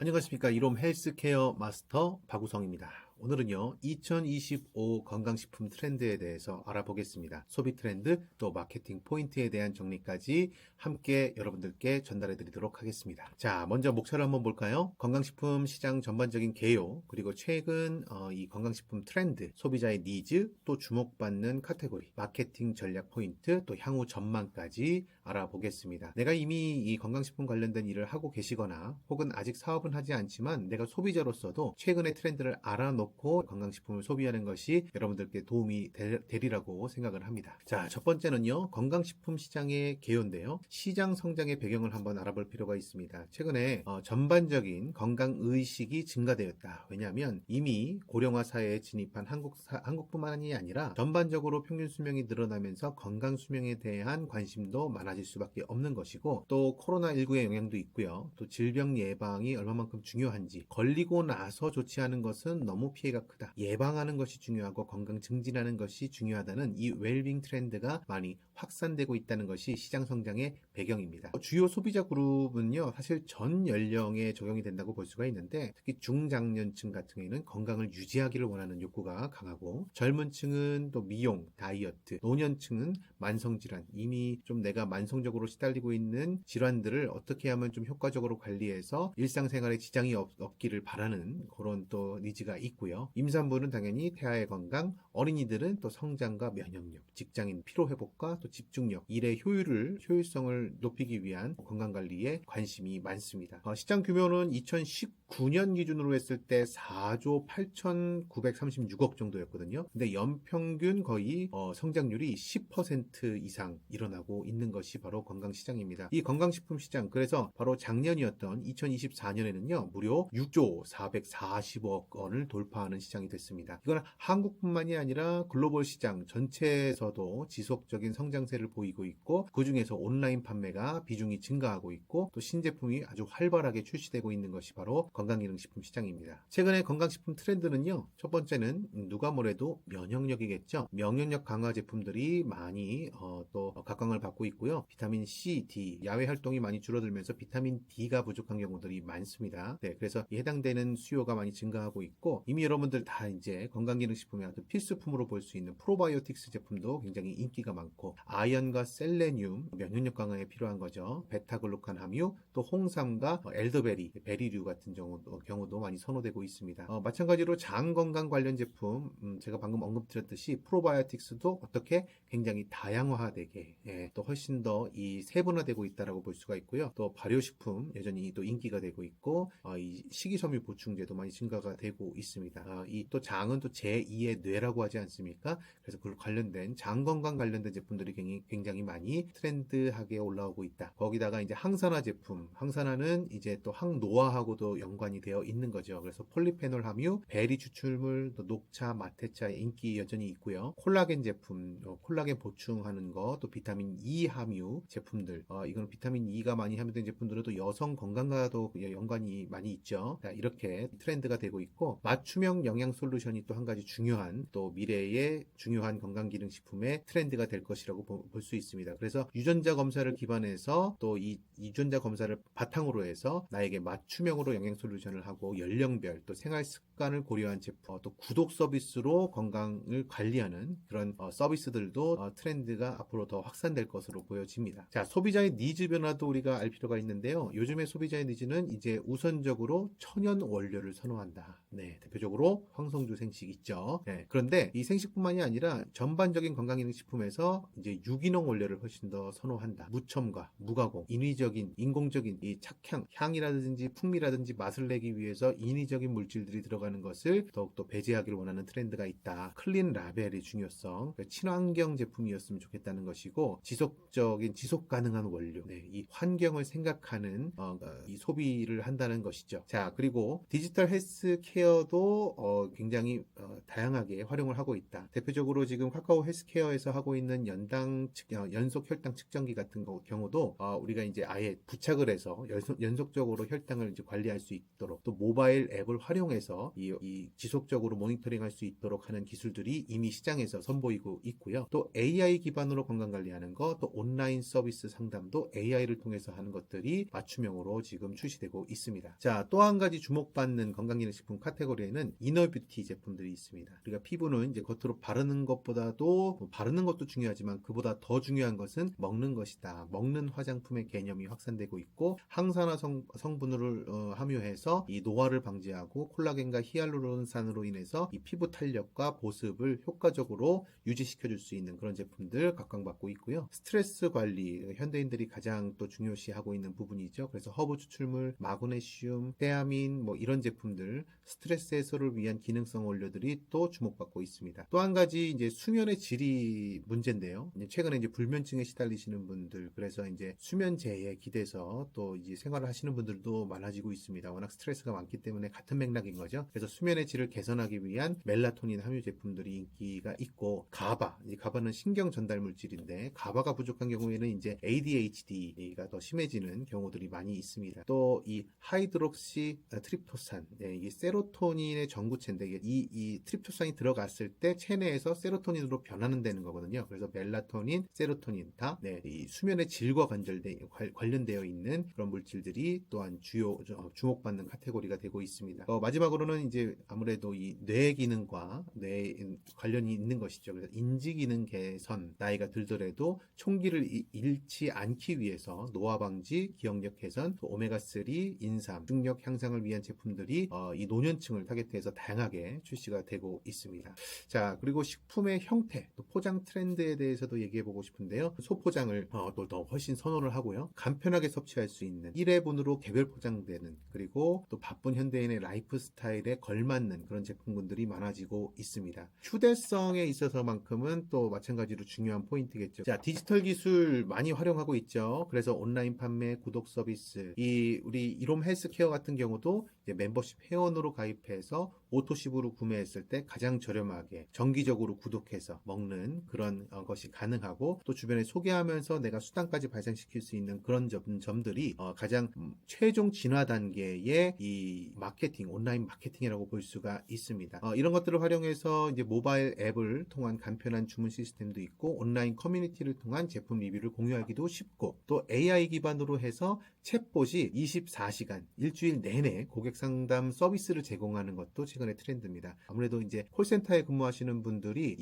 안녕하십니까. 이롬 헬스케어 마스터 박우성입니다. 오늘은요, 2025 건강식품 트렌드에 대해서 알아보겠습니다. 소비 트렌드, 또 마케팅 포인트에 대한 정리까지 함께 여러분들께 전달해 드리도록 하겠습니다. 자, 먼저 목차를 한번 볼까요? 건강식품 시장 전반적인 개요, 그리고 최근 이 건강식품 트렌드, 소비자의 니즈, 또 주목받는 카테고리, 마케팅 전략 포인트, 또 향후 전망까지 알아보겠습니다. 내가 이미 이 건강식품 관련된 일을 하고 계시거나 혹은 아직 사업은 하지 않지만 내가 소비자로서도 최근의 트렌드를 알아놓고 건강식품을 소비하는 것이 여러분들께 도움이 되리라고 생각을 합니다. 자, 첫 번째는요, 건강식품 시장의 개요인데요. 시장 성장의 배경을 한번 알아볼 필요가 있습니다. 최근에 전반적인 건강의식이 증가되었다. 왜냐하면 이미 고령화 사회에 진입한 한국뿐만이 아니라 전반적으로 평균 수명이 늘어나면서 건강 수명에 대한 관심도 많아질 수밖에 없는 것이고, 또 코로나19의 영향도 있고요. 또 질병 예방이 얼마만큼 중요한지, 걸리고 나서 조치하는 것은 너무 피해가 크다. 예방하는 것이 중요하고 건강 증진하는 것이 중요하다는 이 웰빙 트렌드가 많이 확산되고 있다는 것이 시장 성장의 배경입니다. 주요 소비자 그룹은요, 사실 전 연령에 적용이 된다고 볼 수가 있는데, 특히 중장년층 같은 경우에는 건강을 유지하기를 원하는 욕구가 강하고, 젊은 층은 또 미용, 다이어트, 노년층은 만성질환, 이미 좀 내가 만성적으로 시달리고 있는 질환들을 어떻게 하면 좀 효과적으로 관리해서 일상생활에 지장이 없기를 바라는 그런 또 니즈가 있고요. 임산부는 당연히 태아의 건강, 어린이들은 또 성장과 면역력, 직장인 피로회복과 또 집중력, 일의 효율성을 높이기 위한 건강관리에 관심이 많습니다. 시장 규모는 2019년 기준으로 했을 때 4조 8,936억 정도였거든요. 근데 연평균 거의 성장률이 10% 이상 일어나고 있는 것이 바로 건강시장입니다. 이 건강식품 시장, 그래서 바로 작년이었던 2024년에는요, 무려 6조 440억 원을 돌파하는 시장이 됐습니다. 이건 한국뿐만이 아니라 글로벌 시장 전체에서도 지속적인 성장세를 보이고 있고, 그 중에서 온라인 판매가 비중이 증가하고 있고, 또 신제품이 아주 활발하게 출시되고 있는 것이 바로 건강기능식품 시장입니다. 최근의 건강식품 트렌드는요, 첫 번째는 누가 뭐래도 면역력이겠죠. 면역력 강화 제품들이 많이 또 각광을 받고 있고요. 비타민 C, D, 야외 활동이 많이 줄어들면서 비타민 D가 부족한 경우들이 많습니다. 네, 그래서 해당되는 수요가 많이 증가하고 있고, 이미 여러분들 다 이제 건강기능식품의 아주 필수품으로 볼 수 있는 프로바이오틱스 제품도 굉장히 인기가 많고, 아연과 셀레늄, 면역력 강화에 필요한 거죠. 베타글루칸 함유, 또 홍삼과 엘더베리, 베리류 같은 경우도 많이 선호되고 있습니다. 마찬가지로 장 건강 관련 제품, 제가 방금 언급드렸듯이 프로바이오틱스도 어떻게 굉장히 다양화되게, 또 훨씬 더 이 세분화되고 있다라고 볼 수가 있고요. 또 발효식품 여전히 또 인기가 되고 있고, 이 식이섬유 보충제도 많이 증가가 되고 있습니다. 이 또 장은 또 제2의 뇌라고 하지 않습니까? 그래서 그 관련된 장 건강 관련된 제품들이 굉장히 많이 트렌드하게 올라오고 있다. 거기다가 이제 항산화 제품, 항산화는 이제 또 항노화하고도 연관이 되어 있는 거죠. 그래서 폴리페놀 함유, 베리 추출물, 또 녹차, 마테차의 인기 여전히 있고요. 콜라겐 제품, 콜라겐 보충하는 거, 또 비타민 E 함유 제품들, 이거는 비타민 E가 많이 함유된 제품들은 또 여성 건강과도 연관이 많이 있죠. 자, 이렇게 트렌드가 되고 있고, 맞춤형 영양 솔루션이 또 한 가지 중요한, 또 미래의 중요한 건강기능식품의 트렌드가 될 것이라고 볼 수 있습니다. 그래서 유전자 검사를 기반해서 또 이 유전자 검사를 바탕으로 해서 나에게 맞춤형으로 영양 솔루션을 하고, 연령별 또 생활 습관을 고려한 제품, 또 구독 서비스로 건강을 관리하는 그런 서비스들도 트렌드가 앞으로 더 확산될 것으로 보여집니다. 자, 소비자의 니즈 변화도 우리가 알 필요가 있는데요. 요즘의 소비자의 니즈는 이제 우선적으로 천연 원료를 선호한다. 네, 대표적으로 황성주 생식 있죠. 네, 그런데 이 생식뿐만이 아니라 전반적인 건강기능식품에서 이제 유기농 원료를 훨씬 더 선호한다. 무첨가, 무가공, 인위적인, 인공적인 이 착향, 향이라든지 풍미라든지 맛을 내기 위해서 인위적인 물질들이 들어가는 것을 더욱더 배제하기를 원하는 트렌드가 있다. 클린 라벨의 중요성, 친환경 제품이었으면 좋겠다는 것이고, 지속 가능한 원료, 네, 이 환경을 생각하는 이 소비를 한다는 것이죠. 자, 그리고 디지털 헬스케어도 굉장히 다양하게 활용을 하고 있다. 대표적으로 지금 카카오 헬스케어에서 하고 있는 연속 혈당 측정기 같은 경우도 우리가 이제 아예 부착을 해서 연속적으로 혈당을 이제 관리할 수 있도록 또 모바일 앱을 활용해서 이 지속적으로 모니터링할 수 있도록 하는 기술들이 이미 시장에서 선보이고 있고요. 또 AI 기반으로 건강관리하는 거, 또 온라인 서비스 상담도 AI를 통해서 하는 것들이 맞춤형으로 지금 출시되고 있습니다. 자, 또 한 가지 주목받는 건강기능식품 카테고리에는 이너뷰티 제품들이 있습니다. 우리가 피부는 이제 겉으로 바르는 것보다도 바르는 것도 중요하지만 그보다 더 중요한 것은 먹는 것이다. 먹는 화장품의 개념이 확산되고 있고 항산화 성분을 함유해서 이 노화를 방지하고 콜라겐과 히알루론산으로 인해서 이 피부 탄력과 보습을 효과적으로 유지시켜줄 수 있는 그런 제품들 각광받고 있고요. 스트레스 관리, 현대인들이 가장 또 중요시하고 있는 부분이죠. 그래서 허브 추출물, 마그네슘, 테아민 뭐 이런 제품들 스트레스 해소를 위한 기능성 원료들이 또 주목받고 있습니다. 또 한 가지 이제 수면의 질이 문제인데요. 최근에 이제 불면증에 시달리시는 분들, 그래서 이제 수면제에 기대서 또 이제 생활을 하시는 분들도 많아지고 있습니다. 워낙 스트레스가 많기 때문에 같은 맥락인 거죠. 그래서 수면의 질을 개선하기 위한 멜라토닌 함유 제품들이 인기가 있고, 이 가바는 신경 전달 물질인데 가바가 부족한 경우에는 이제 ADHD가 더 심해지는 경우들이 많이 있습니다. 또 이 하이드록시 트립토산, 이게 세로토닌의 전구체인데 이 트립토산이 들어갔을 때 체내에서 세로토닌으로 변하는 되는 거거든요. 그래서 멜라토닌, 세로토닌 다 이 수면의 질과 관련되어 있는 그런 물질들이 또한 주목받는 카테고리가 되고 있습니다. 마지막으로는 이제 아무래도 이 뇌 기능과 뇌 관련이 있는 것이죠. 그래서 인지 기능 개선, 나이가 들더라도 총기를 잃지 않기 위해서 노화 방지, 기억력 개선, 또 오메가3, 인삼, 중력 향상을 위한 제품들이 이 노년층을 타겟해서 다양하게 출시가 되고 있습니다. 자, 그리고 식품의 형태, 또 포장 트렌드에 대해서도 얘기해보고 싶은데요. 소포장을 또 더 훨씬 선호를 하고요. 간편하게 섭취할 수 있는 1회분으로 개별 포장되는, 그리고 또 바쁜 현대인의 라이프 스타일에 걸맞는 그런 제품군들이 많아지고 있습니다. 휴대성에 있어서만큼은 또 마찬가지로 중요한 포인트겠죠. 자, 디지털 기술 많이 활용하고 있죠. 그래서 온라인 판매, 구독 서비스, 우리 이롬 헬스케어 같은 경우도 이제 멤버십 회원으로 가입해서 오토십으로 구매했을 때 가장 저렴하게 정기적으로 구독해서 먹는 그런 것이 가능하고, 또 주변에 소개하면서 내가 수당까지 발생시킬 수 있는 그런 점들이 가장 최종 진화 단계의 이 마케팅, 온라인 마케팅이라고 볼 수가 있습니다. 이런 것들을 활용해서 이제 모바일 앱을 통한 간편한 주문 시스템도 있고, 온라인 커뮤니티를 통한 제품 리뷰를 공유하기도 쉽고, 또 AI 기반으로 해서 챗봇이 24시간 일주일 내내 고객 상담 서비스를 제공하는 것도 최근의 트렌드입니다. 아무래도 이제 콜센터에 근무하시는 분들이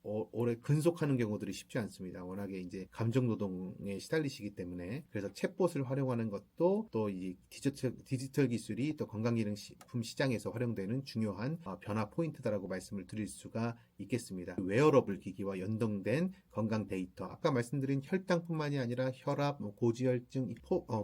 오래 근속하는 경우들이 쉽지 않습니다. 워낙에 이제 감정 노동에 시달리시기 때문에. 그래서 챗봇을 활용하는 것도 또 이 디지털 기술이 또 건강기능식품 시장에서 활용되는 중요한 변화 포인트다라고 말씀을 드릴 수가 있겠습니다. 웨어러블 기기와 연동된 건강 데이터, 아까 말씀드린 혈당뿐만이 아니라 혈압, 고지혈증,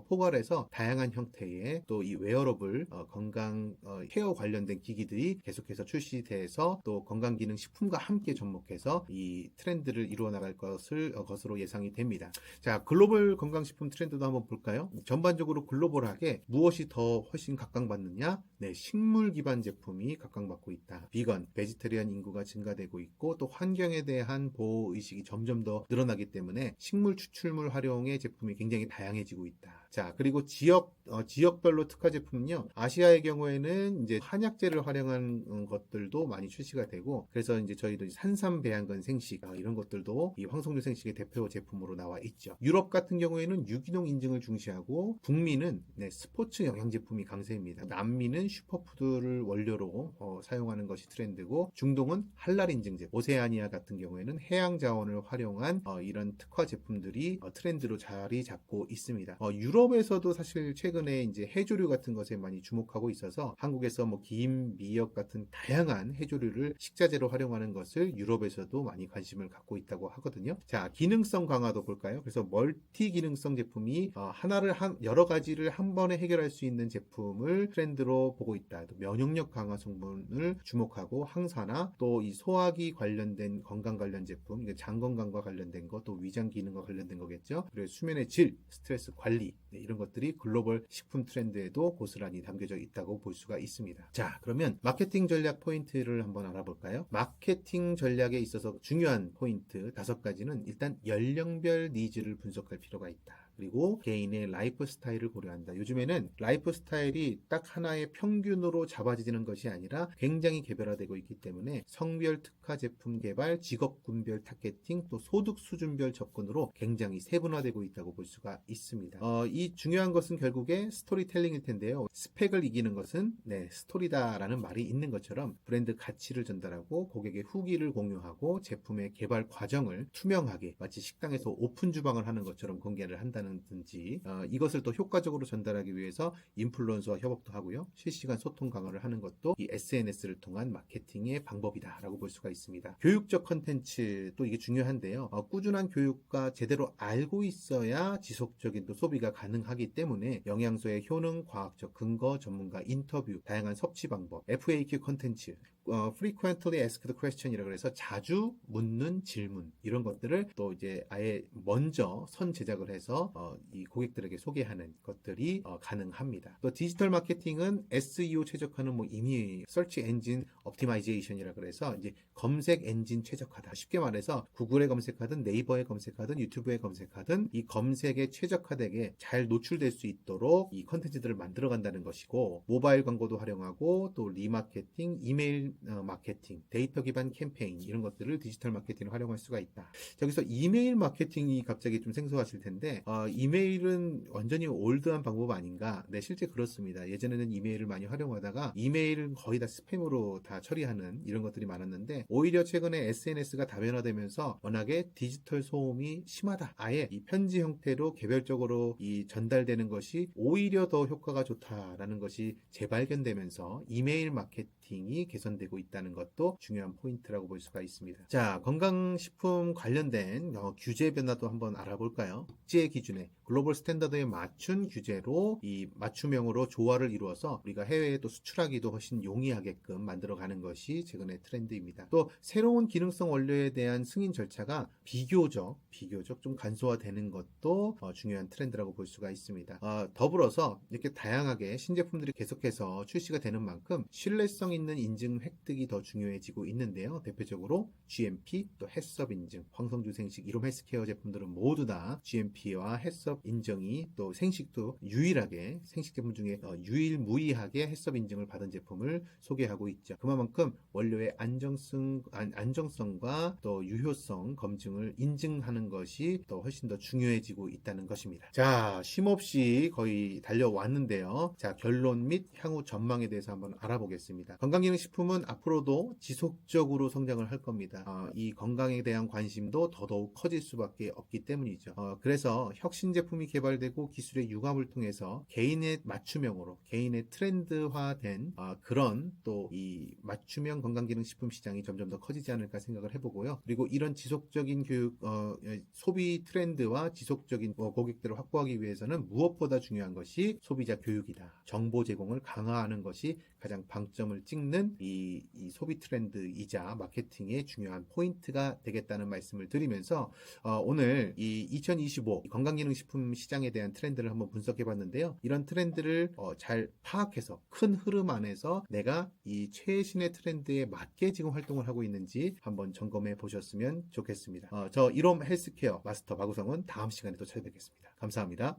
포괄해서 다양한 형태의 또 이 웨어러블 건강 케어 관련된 기기들이 계속해서 출시돼서 또 건강기능식품과 함께 접목해서 이 트렌드를 이루어 나갈 것으로 예상이 됩니다. 자, 글로벌 건강식품 트렌드도 한번 볼까요? 전반적으로 글로벌하게 무엇이 더 훨씬 각광받느냐? 네, 식물 기반 제품이 각광받고 있다. 비건, 베지테리안 인구가 증가되고 있고, 또 환경에 대한 보호 의식이 점점 더 늘어나기 때문에 식물 추출물 활용의 제품이 굉장히 다양해지고 있다. 자, 그리고 지역별로 특화 제품은요, 아시아의 경우에는 이제 한약재를 활용한 것들도 많이 출시가 되고, 그래서 이제 저희도 산삼 배양근 생식 이런 것들도 이 황송류 생식의 대표 제품으로 나와 있죠. 유럽 같은 경우에는 유기농 인증을 중시하고, 북미는 스포츠 영양 제품이 강세입니다. 남미는 슈퍼푸드를 원료로 사용하는 것이 트렌드고, 중동은 할랄 인증 제품, 오세아니아 같은 경우에는 해양 자원을 활용한 이런 특화 제품들이 트렌드로 자리 잡고 있습니다. 유럽에서도 사실 최근에 이제 해조류 같은 것에 많이 주목하고 있어서 한국에서 뭐 김, 미역 같은 다양한 해조류를 식자재로 활용하는 것을 유럽에서도 많이 관심을 갖고 있다고 하거든요. 자, 기능성 강화도 볼까요? 그래서 멀티 기능성 제품이 여러 가지를 한 번에 해결할 수 있는 제품을 트렌드로 보고 있다. 또 면역력 강화 성분을 주목하고, 항산화, 또 이 소화기 관련된 건강 관련 제품, 이게 장 건강과 관련된 거, 또 위장 기능과 관련된 거겠죠. 그리고 수면의 질, 스트레스 관리, 이런 것들이 글로벌 식품 트렌드에도 고스란히 담겨져 있다고 볼 수가 있습니다. 자, 그러면 마케팅 전략 포인트를 한번 알아볼까요? 마케팅 전략에 있어서 중요한 포인트 5가지는 일단 연령별 니즈를 분석할 필요가 있다. 그리고 개인의 라이프 스타일을 고려한다. 요즘에는 라이프 스타일이 딱 하나의 평균으로 잡아지는 것이 아니라 굉장히 개별화되고 있기 때문에 성별 특화 제품 개발, 직업군별 타겟팅, 또 소득 수준별 접근으로 굉장히 세분화되고 있다고 볼 수가 있습니다. 이 중요한 것은 결국에 스토리텔링일 텐데요. 스펙을 이기는 것은 스토리다라는 말이 있는 것처럼 브랜드 가치를 전달하고 고객의 후기를 공유하고 제품의 개발 과정을 투명하게 마치 식당에서 오픈 주방을 하는 것처럼 공개를 한다든지 이것을 또 효과적으로 전달하기 위해서 인플루언서와 협업도 하고요. 실시간 소통 강화를 하는 것도 이 SNS를 통한 마케팅의 방법이다라고 볼 수가 있습니다. 교육적 컨텐츠 또 이게 중요한데요. 꾸준한 교육과 제대로 알고 있어야 지속적인 또 소비가 가능하기 때문에 영양소의 효능, 과학적 근거, 전문가 인터뷰, 다양한 섭취 방법, FAQ 컨텐츠, frequently asked question이라고 해서 자주 묻는 질문 이런 것들을 또 이제 아예 먼저 선 제작을 해서 이 고객들에게 소개하는 것들이 가능합니다. 또 디지털 마케팅은 SEO 최적화는 뭐 이미 Search Engine Optimization이라 그래서 이제 검색 엔진 최적화다. 쉽게 말해서 구글에 검색하든 네이버에 검색하든 유튜브에 검색하든 이 검색에 최적화되게 잘 노출될 수 있도록 이 컨텐츠들을 만들어 간다는 것이고 모바일 광고도 활용하고 또 리마케팅, 이메일 마케팅, 데이터 기반 캠페인 이런 것들을 디지털 마케팅을 활용할 수가 있다. 여기서 이메일 마케팅이 갑자기 좀 생소하실 텐데 이메일은 완전히 올드한 방법 아닌가? 네, 실제 그렇습니다. 예전에는 이메일을 많이 활용하다가 이메일은 거의 다 스팸으로 다 처리하는 이런 것들이 많았는데 오히려 최근에 SNS가 다변화되면서 워낙에 디지털 소음이 심하다. 아예 이 편지 형태로 개별적으로 이 전달되는 것이 오히려 더 효과가 좋다라는 것이 재발견되면서 이메일 마케팅이 개선되고 있다는 것도 중요한 포인트라고 볼 수가 있습니다. 자, 건강식품 관련된 규제 변화도 한번 알아볼까요? 국제 기준에 글로벌 스탠다드에 맞춘 규제로 이 맞춤형으로 조화를 이루어서 우리가 해외에 또 수출하기도 훨씬 용이하게끔 만들어가는 것이 최근의 트렌드입니다. 또 새로운 기능성 원료에 대한 승인 절차가 비교적 좀 간소화되는 것도 중요한 트렌드라고 볼 수가 있습니다. 더불어서 이렇게 다양하게 신제품들이 계속해서 출시가 되는 만큼 신뢰성 있는 인증 획득이 더 중요해지고 있는데요. 대표적으로 GMP, 또 햇섭 인증, 황성주 생식, 이롬 헬스케어 제품들은 모두 다 GMP와 햇섭 인정이 또 생식도 유일하게 생식 제품 중에 유일무이하게 햇섭 인증을 받은 제품을 소개하고 있죠. 그만큼 원료의 안정성과 또 유효성 검증을 인증하는 것이 또 훨씬 더 중요해지고 있다는 것입니다. 자, 쉼없이 거의 달려왔는데요. 자, 결론 및 향후 전망에 대해서 한번 알아보겠습니다. 건강기능식품은 앞으로도 지속적으로 성장을 할 겁니다. 이 건강에 대한 관심도 더더욱 커질 수밖에 없기 때문이죠. 그래서 혁신 제품이 개발되고 기술의 융합을 통해서 개인의 맞춤형으로 개인의 트렌드화된 그런 또 이 맞춤형 건강기능식품 시장이 점점 더 커지지 않을까 생각을 해보고요. 그리고 이런 지속적인 교육 소비 트렌드와 지속적인 고객들을 확보하기 위해서는 무엇보다 중요한 것이 소비자 교육이다. 정보 제공을 강화하는 것이 가장 방점을 찍는 이 소비 트렌드이자 마케팅의 중요한 포인트가 되겠다는 말씀을 드리면서 오늘 이 2025 건강기능식품 시장에 대한 트렌드를 한번 분석해 봤는데요. 이런 트렌드를 잘 파악해서 큰 흐름 안에서 내가 이 최신의 트렌드에 맞게 지금 활동을 하고 있는지 한번 점검해 보셨으면 좋겠습니다. 저 이롬 헬스케어 마스터 박우성은 다음 시간에 또 찾아뵙겠습니다. 감사합니다.